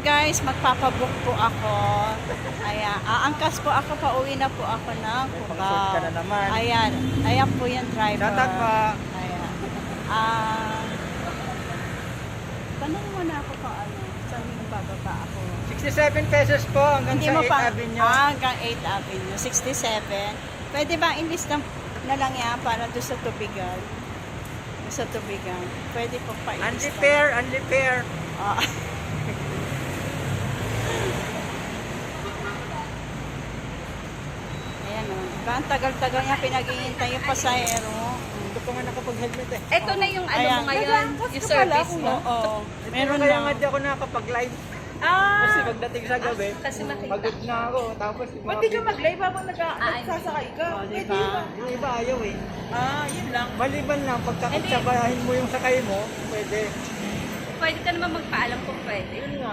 guys, magpapabook po ako. Ayan, aangkas po ako, pauwi na po ako ng Pang-sort Cubao. ka na naman. Ayan, ayan po yung driver. Shoutout pa. Ayan. Tanong mo na ako kung ano, saan yung bababa ako. 67 pesos po hanggang Hindi sa mo 8 pa, Avenue. hanggang 8 Avenue, 67. Pwede ba i-list na lang yan para doon sa tubigan? Doon sa tubigan. Pwede po pa i-list. Only fair. Ah. Ayan o. Diba? Ang tagal-tagal niya pinag-iintay yung pasahero. Ito pa nga nakapag-helmet eh. Ito na yung ano Ayan. mo ngayon, yung service mo. Oo. Meron Meron kaya na. nga di ako nakapag-live. Ah, Kasi pagdating sa gabi, kasi makita. pagod na ako. Tapos yung Ba't di ka mag-live habang nagsasakay ka? Oh, Pwede diba? yun. Yung iba ayaw eh. Yun lang. Maliban lang, pagkakatsabahin mo yung sakay mo, pwede. Pwede ka naman magpaalam kung pwede. Yun nga.